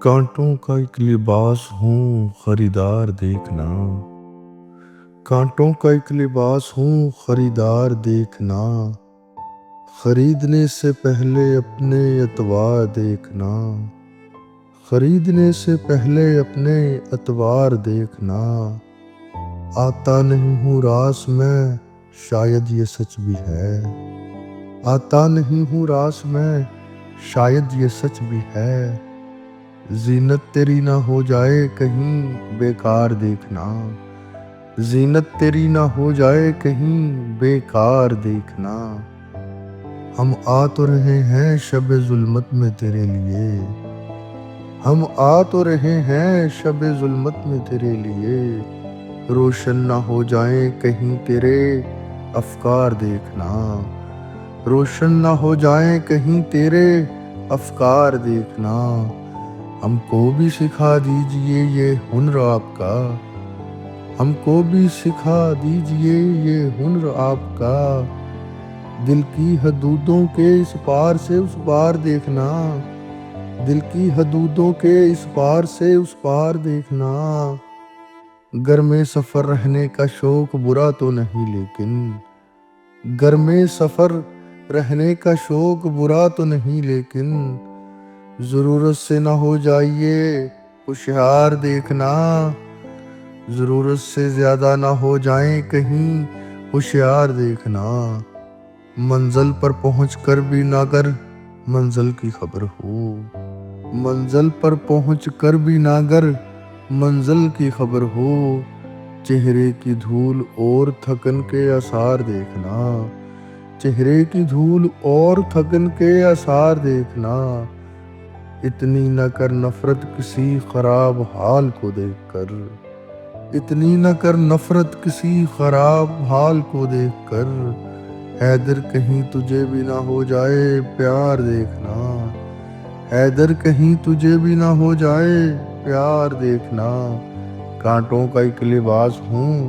کانٹوں کا ایک لباس ہوں خریدار دیکھنا، کانٹوں کا ایک لباس ہوں خریدار دیکھنا، خریدنے سے پہلے اپنے اعتبار دیکھنا، خریدنے سے پہلے اپنے اعتبار دیکھنا، آتا نہیں ہوں راس میں شاید یہ سچ بھی ہے، آتا نہیں ہوں راس میں شاید یہ سچ بھی ہے، زینت تیری نہ ہو جائے کہیں بیکار دیکھنا، زینت تیری نہ ہو جائے کہیں بیکار دیکھنا، ہم آ تو رہے ہیں شب ظلمت میں تیرے لیے، ہم آ تو رہے ہیں شب ظلمت میں تیرے لیے، روشن نہ ہو جائیں کہیں تیرے افکار دیکھنا، روشن نہ ہو جائیں کہیں تیرے افکار دیکھنا، ہم کو بھی سکھا دیجئے یہ ہنر آپ کا، ہم کو بھی سکھا دیجئے یہ ہنر آپ کا، دل کی حدودوں کے اس پار سے اس پار دیکھنا، دل کی حدودوں کے اس پار سے اس پار دیکھنا، گھر میں سفر رہنے کا شوق برا تو نہیں لیکن، گھر میں سفر رہنے کا شوق برا تو نہیں لیکن، ضرورت سے نہ ہو جائیے ہوشیار دیکھنا، ضرورت سے زیادہ نہ ہو جائیں کہیں ہوشیار دیکھنا، منزل پر پہنچ کر بھی نہ اگر منزل کی خبر ہو، منزل پر پہنچ کر بھی نہ اگر منزل کی خبر ہو، چہرے کی دھول اور تھکن کے آثار دیکھنا، چہرے کی دھول اور تھکن کے آثار دیکھنا، اتنی نہ کر نفرت کسی خراب حال کو دیکھ کر، اتنی نہ کر نفرت کسی خراب حال کو دیکھ کر، حیدر کہیں تجھے بھی نہ ہو جائے پیار دیکھنا، حیدر کہیں تجھے بھی نہ ہو جائے پیار دیکھنا، کانٹوں کا ایک لباس ہوں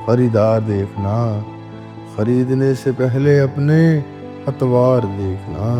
خریدار دیکھنا، خریدنے سے پہلے اپنے اعتبار دیکھنا۔